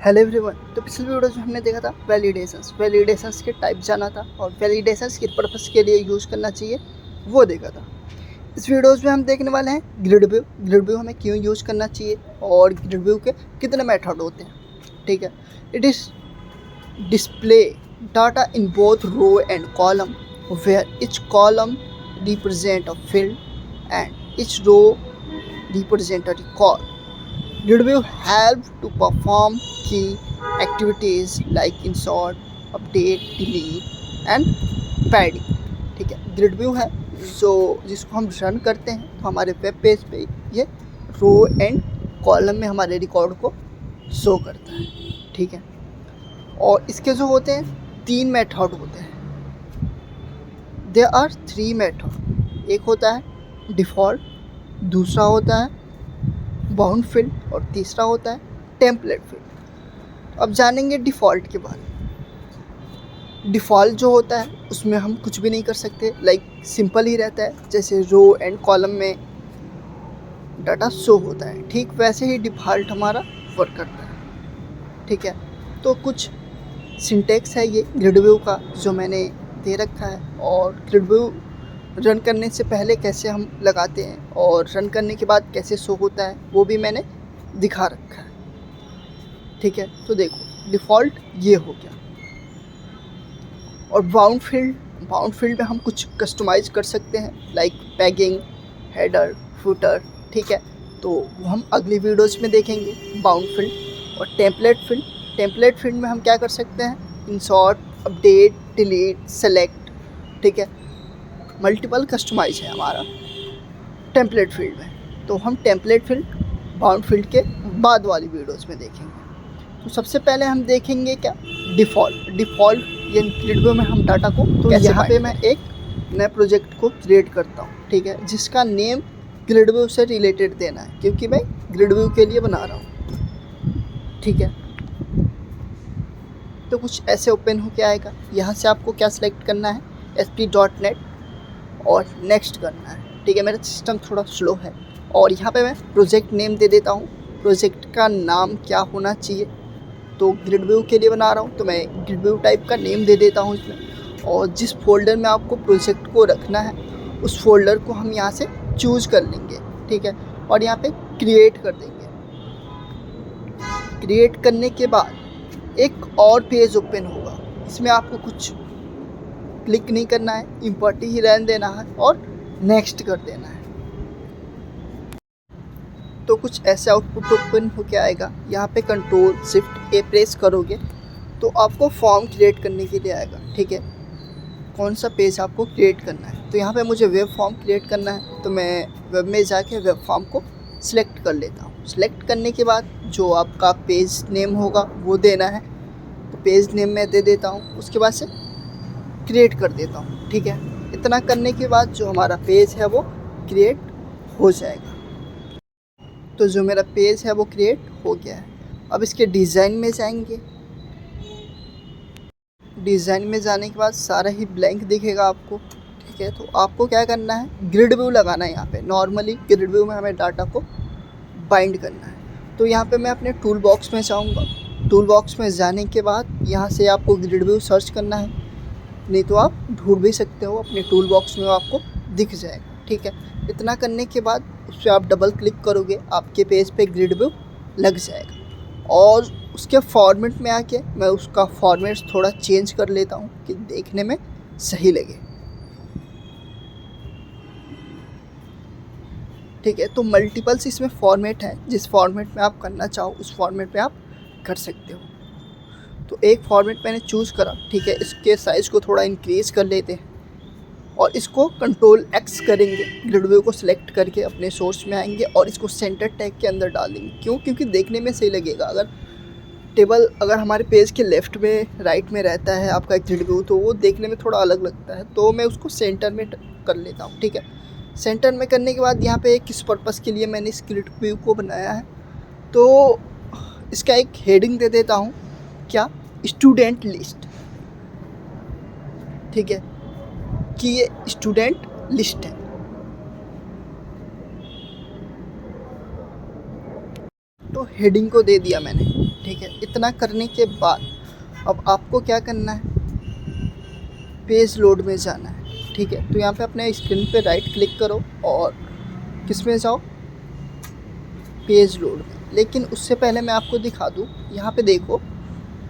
Hello everyone. तो पिछले video में हमने देखा था वैलिडेशंस के टाइप जाना था और वैलिडेशंस किस पर्पस के लिए यूज़ करना चाहिए वो देखा था। इस वीडियोज़ में हम देखने वाले हैं ग्रिड व्यू हमें क्यों यूज़ करना चाहिए और ग्रिड व्यू के कितने मेथड होते हैं। ठीक है, it is display data in both row and column where each column represent a field and each row represent a record. Grid view help to perform key activities like insert, update, delete and padding. ठीक है, grid view है जो जिसको हम run करते हैं तो हमारे वेब पेज पे ये रो एंड कॉलम में हमारे रिकॉर्ड को शो करता है। ठीक है, और इसके जो होते हैं 3 मेथड होते हैं। There are 3 method. एक होता है डिफ़ॉल्ट, दूसरा होता है बाउंड फील्ड और तीसरा होता है टेम्पलेट फील्ड। अब जानेंगे डिफ़ॉल्ट के बारे में। डिफ़ॉल्ट जो होता है उसमें हम कुछ भी नहीं कर सकते, लाइक सिंपल ही रहता है। जैसे रो एंड कॉलम में डाटा शो होता है, ठीक वैसे ही डिफ़ॉल्ट हमारा वर्क करता है। ठीक है, तो कुछ सिंटेक्स है ये ग्रिड व्यू का जो मैंने दे रखा है, और ग्रिड व्यू रन करने से पहले कैसे हम लगाते हैं और रन करने के बाद कैसे शो होता है वो भी मैंने दिखा रखा है। ठीक है, तो देखो डिफ़ॉल्ट ये हो गया। और बाउंड फील्ड में हम कुछ कस्टमाइज कर सकते हैं, लाइक पैगिंग, हेडर, फुटर। ठीक है, तो वो हम अगली वीडियोज़ में देखेंगे बाउंड फील्ड। और टेम्पलेट फील्ड में हम क्या कर सकते हैं, इंसर्ट, अपडेट, डिलीट, सेलेक्ट। ठीक है, मल्टीपल कस्टमाइज है हमारा टेम्पलेट फील्ड में। तो हम टेम्पलेट फील्ड बाउंड फील्ड के बाद वाली वीडियोज़ में देखेंगे। तो सबसे पहले हम देखेंगे क्या डिफ़ॉल्ट ये ग्रिड व्यू में हम डाटा को तो यहाँ पे मैं एक नए प्रोजेक्ट को क्रिएट करता हूँ। ठीक है, जिसका नेम ग्रिड व्यू से रिलेटेड देना है क्योंकि मैं ग्रिड व्यू के लिए बना रहा हूँ। ठीक है, तो कुछ ऐसे ओपन हो के आएगा। यहाँ से आपको क्या सिलेक्ट करना है, ASP.NET और नेक्स्ट करना है। ठीक है, मेरा सिस्टम थोड़ा स्लो है और यहाँ पे मैं प्रोजेक्ट नेम दे देता हूँ। प्रोजेक्ट का नाम क्या होना चाहिए, तो ग्रिड व्यू के लिए बना रहा हूँ तो मैं ग्रिड व्यू टाइप का नेम दे देता हूँ इसमें। और जिस फोल्डर में आपको प्रोजेक्ट को रखना है उस फोल्डर को हम यहाँ से चूज कर लेंगे। ठीक है, और यहाँ पे क्रिएट कर देंगे। क्रिएट करने के बाद एक और पेज ओपन होगा। इसमें आपको कुछ क्लिक नहीं करना है, इंपोर्ट ही रहने देना है और नेक्स्ट कर देना है। तो कुछ ऐसे आउटपुट ओपन होके आएगा। यहाँ पे Ctrl+Shift+A प्रेस करोगे तो आपको फॉर्म क्रिएट करने के लिए आएगा। ठीक है, कौन सा पेज आपको क्रिएट करना है, तो यहाँ पे मुझे वेब फॉर्म क्रिएट करना है तो मैं वेब में जाके वेब फॉर्म को सिलेक्ट कर लेता हूँ। सिलेक्ट करने के बाद जो आपका पेज नेम होगा वो देना है, तो पेज नेम मैं दे देता हूँ। उसके बाद से क्रिएट कर देता हूँ। ठीक है, इतना करने के बाद जो हमारा पेज है वो क्रिएट हो जाएगा। तो जो मेरा पेज है वो क्रिएट हो गया है। अब इसके डिज़ाइन में जाएंगे। डिज़ाइन में जाने के बाद सारा ही ब्लैंक दिखेगा आपको। ठीक है, तो आपको क्या करना है, ग्रिड व्यू लगाना है। यहाँ पे नॉर्मली ग्रिड व्यू में हमें डाटा को बाइंड करना है। तो यहाँ पे मैं अपने टूल बॉक्स में जाऊँगा। टूल बॉक्स में जाने के बाद यहाँ से आपको ग्रिड व्यू सर्च करना है, नहीं तो आप ढूंढ भी सकते हो अपने टूल बॉक्स में, आपको दिख जाएगा। ठीक है, इतना करने के बाद उस पर आप डबल क्लिक करोगे, आपके पेज पे ग्रिड व्यू लग जाएगा। और उसके फॉर्मेट में आके मैं उसका फॉर्मेट थोड़ा चेंज कर लेता हूँ कि देखने में सही लगे। ठीक है, तो मल्टीपल्स इसमें फॉर्मेट है, जिस फॉर्मेट में आप करना चाहो उस फॉर्मेट में आप कर सकते हो। तो एक फॉर्मेट मैंने चूज़ करा। ठीक है, इसके साइज़ को थोड़ा इंक्रीज़ कर लेते हैं और इसको Ctrl+X करेंगे। ग्रिड व्यू को सिलेक्ट करके अपने सोर्स में आएंगे और इसको सेंटर टैग के अंदर डाल देंगे। क्यों? क्योंकि देखने में सही लगेगा। अगर टेबल अगर हमारे पेज के लेफ़्ट में राइट में रहता है आपका ग्रिड व्यू तो वो देखने में थोड़ा अलग लगता है, तो मैं उसको सेंटर में कर लेता हूँ। ठीक है, सेंटर में करने के बाद यहाँ पे किस पर्पज़ के लिए मैंने इस ग्रिड व्यू को बनाया है, तो इसका एक हेडिंग दे देता हूँ, क्या, स्टूडेंट लिस्ट। ठीक है, कि ये स्टूडेंट लिस्ट है। तो हेडिंग को दे दिया मैंने। ठीक है। इतना करने के बाद अब आपको क्या करना है, पेज लोड में जाना है, ठीक है। तो यहाँ पे अपने स्क्रीन पे राइट क्लिक करो और किस में जाओ, पेज लोड में। लेकिन उससे पहले मैं आपको दिखा दूँ, यहाँ पे देखो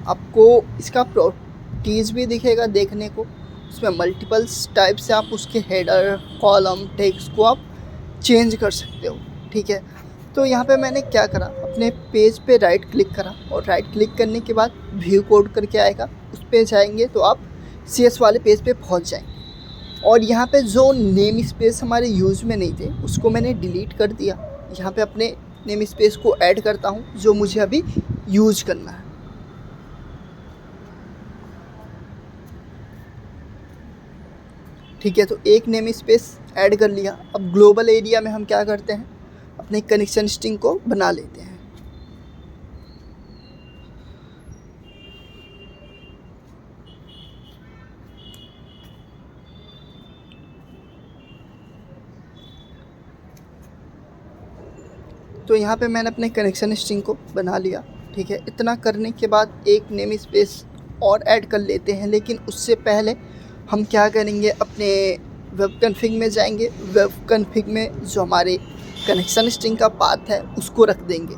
आपको इसका प्रॉपर्टीज़ भी दिखेगा देखने को। उसमें मल्टीपल्स टाइप से आप उसके हेडर, कॉलम, टेक्स्ट को आप चेंज कर सकते हो, ठीक है। तो यहाँ पे मैंने क्या करा, अपने पेज पे राइट क्लिक करा और राइट क्लिक करने के बाद व्यू कोड करके आएगा, उस पे जाएंगे तो आप CS वाले पेज पे पहुँच जाएंगे। और यहाँ पे जो नेम स्पेस हमारे यूज़ में नहीं थे उसको मैंने डिलीट कर दिया। यहाँ पे अपने नेम स्पेस को ऐड करता हूँ जो मुझे अभी यूज करना है। ठीक है, तो एक नेम स्पेस ऐड कर लिया। अब ग्लोबल एरिया में हम क्या करते हैं, अपने कनेक्शन स्ट्रिंग को बना लेते हैं। तो यहाँ पे मैंने अपने कनेक्शन स्ट्रिंग को बना लिया, ठीक है। इतना करने के बाद एक नेम स्पेस और ऐड कर लेते हैं, लेकिन उससे पहले हम क्या करेंगे, अपने वेब कॉन्फ़िग में जाएंगे। वेब कॉन्फ़िग में जो हमारे कनेक्शन स्ट्रिंग का पाथ है उसको रख देंगे,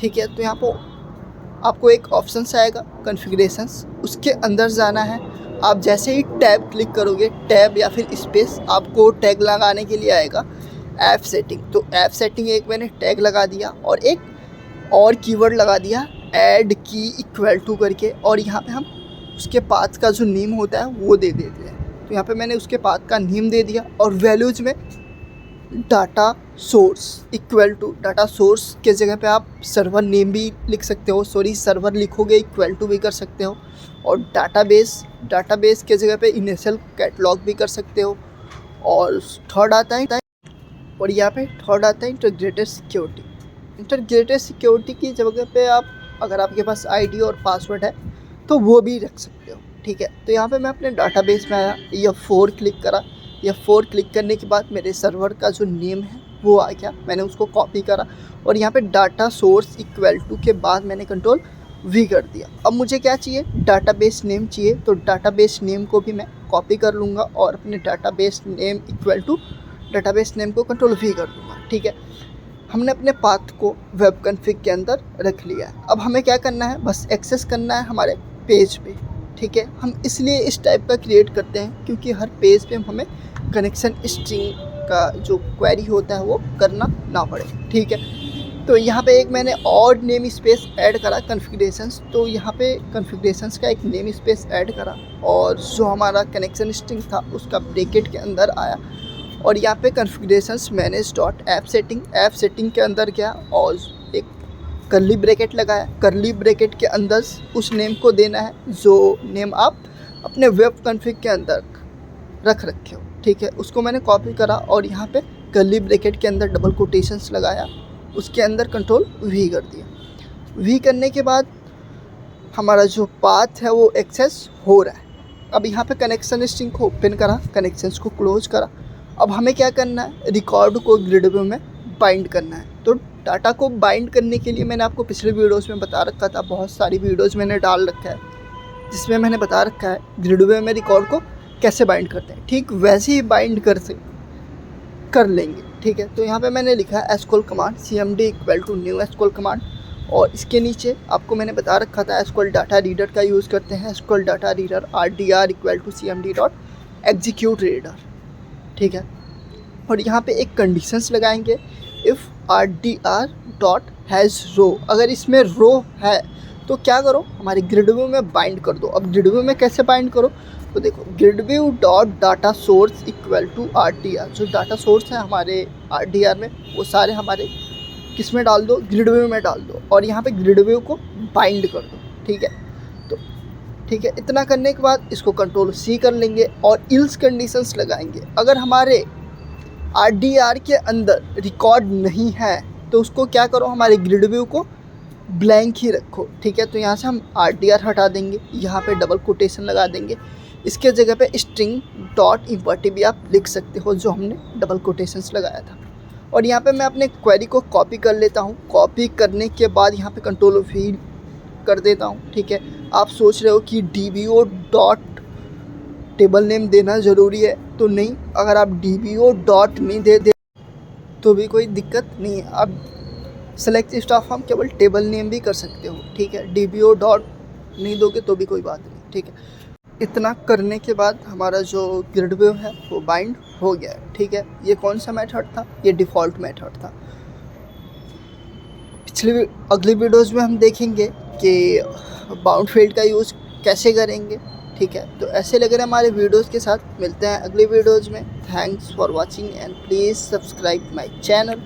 ठीक है। तो यहाँ पर आपको एक ऑप्शन आएगा कॉन्फ़िगरेशंस, उसके अंदर जाना है। आप जैसे ही टैब क्लिक करोगे, टैब या फिर स्पेस, आपको टैग लगाने के लिए आएगा ऐप सेटिंग। तो ऐप सेटिंग एक मैंने टैग लगा दिया और एक और कीवर्ड लगा दिया ऐड की इक्वल टू करके, और यहाँ पे हम उसके पाथ का जो नेम होता है वो दे देते हैं। तो यहाँ पे मैंने उसके पाथ का नेम दे दिया और वैल्यूज में data source equal to, data source के जगह पे आप सर्वर नेम भी लिख सकते हो, सर्वर लिखोगे इक्वल टू भी कर सकते हो। और डाटाबेस के जगह पे इनिशियल कैटलॉग भी कर सकते हो। और थर्ड आता है, और यहाँ पे थर्ड आता है इंटीग्रेटेड सिक्योरिटी। इंटीग्रेटेड सिक्योरिटी की जगह पे आप, अगर आपके पास आईडी और पासवर्ड है तो वो भी रख सकते हो, ठीक है। तो यहाँ पे मैं अपने डाटाबेस में आया, F4 क्लिक करा। F4 क्लिक करने के बाद मेरे सर्वर का जो नेम है वो आ गया, मैंने उसको कॉपी करा और यहाँ पे डाटा सोर्स इक्वल टू के बाद मैंने कंट्रोल V कर दिया। अब मुझे क्या चाहिए, डाटाबेस नेम चाहिए। तो डाटाबेस नेम को भी मैं कॉपी कर लूँगा और अपने database name equal to database name को कंट्रोल V कर दूँगा, ठीक है। हमने अपने पाथ को वेब कॉन्फ़िग के अंदर रख लिया है। अब हमें क्या करना है, बस एक्सेस करना है हमारे पेज पे, ठीक है। हम इसलिए इस टाइप का क्रिएट करते हैं क्योंकि हर पेज पे हमें कनेक्शन स्ट्रिंग का जो क्वेरी होता है वो करना ना पड़े, ठीक है। तो यहाँ पे एक मैंने और नेम स्पेस ऐड करा कॉन्फ़िगरेशंस। तो यहाँ पे कॉन्फ़िगरेशंस का एक नेम स्पेस ऐड करा और जो हमारा कनेक्शन स्ट्रिंग था उसका ब्रैकेट के अंदर आया। और यहाँ पे configurations manage dot app setting के अंदर गया और एक कर्ली ब्रैकेट लगाया। कर्ली ब्रैकेट के अंदर उस नेम को देना है जो नेम आप अपने वेब कॉन्फ़िग के अंदर रख रखे हो, ठीक है। उसको मैंने कॉपी करा और यहाँ पे कर्ली ब्रैकेट के अंदर डबल कोटेशंस लगाया, उसके अंदर कंट्रोल V कर दिया। V करने के बाद हमारा जो पाथ है वो एक्सेस हो रहा है। अब यहाँ पे कनेक्शन स्ट्रिंग को ओपन करा, कनेक्शंस को क्लोज करा। अब हमें क्या करना है, रिकॉर्ड को ग्रिड व्यू में बाइंड करना है। तो डाटा को बाइंड करने के लिए मैंने आपको पिछले वीडियोस में बता रखा था, बहुत सारी वीडियोस मैंने डाल रखा है जिसमें मैंने बता रखा है ग्रिड व्यू में रिकॉर्ड को कैसे बाइंड करते हैं। ठीक वैसे ही बाइंड कर लेंगे, ठीक है। तो यहाँ पे मैंने लिखा है SQL command cmd equal to new SQL command, और इसके नीचे आपको मैंने बता रखा था एसक्यूएल डाटा रीडर का यूज़ करते हैं। SQL data reader RDR equal to cmd dot execute reader, ठीक है। और यहाँ पे एक कंडीशंस लगाएंगे, if RDR dot has row, अगर इसमें रो है तो क्या करो, हमारे ग्रिड व्यू में बाइंड कर दो। अब ग्रिड व्यू में कैसे बाइंड करो, तो देखो grid view dot data source equal to RDR, जो डाटा सोर्स है हमारे RDR में वो सारे हमारे किस में डाल दो, ग्रिड व्यू में डाल दो और यहाँ पे ग्रिड व्यू को बाइंड कर दो, ठीक है। तो ठीक है, इतना करने के बाद इसको कंट्रोल C कर लेंगे और इल्स कंडीशंस लगाएंगे। अगर हमारे RDR के अंदर रिकॉर्ड नहीं है तो उसको क्या करो, हमारे ग्रिड व्यू को ब्लैंक ही रखो, ठीक है। तो यहाँ से हम RDR हटा देंगे, यहाँ पे डबल कोटेशन लगा देंगे, इसके जगह पे स्ट्रिंग डॉट इम्पर्टी भी आप लिख सकते हो जो हमने डबल कोटेशंस लगाया था। और यहाँ पे मैं अपने क्वेरी को कॉपी कर लेता हूँ। कॉपी करने के बाद यहाँ पे कंट्रोल V कर देता हूँ, ठीक है। आप सोच रहे हो कि DBO डॉट टेबल नेम देना ज़रूरी है, तो नहीं, अगर आप DBO डॉट नहीं दे तो भी कोई दिक्कत नहीं है। आप सेलेक्ट स्टाफ फॉर्म केवल टेबल नेम भी कर सकते हो, ठीक है। DBO डॉट नहीं दोगे तो भी कोई बात नहीं, ठीक है। इतना करने के बाद हमारा जो ग्रिड व्यू है वो बाइंड हो गया है, ठीक है। ये कौन सा मेथड था? ये डिफ़ॉल्ट मेथड था। अगली वीडियोज़ में हम देखेंगे कि बाउंड फील्ड का यूज़ कैसे करेंगे, ठीक है। तो ऐसे लग रहे हैं हमारे वीडियोज़ के साथ। मिलते हैं अगली वीडियोज़ में। Thanks for watching and please subscribe my channel.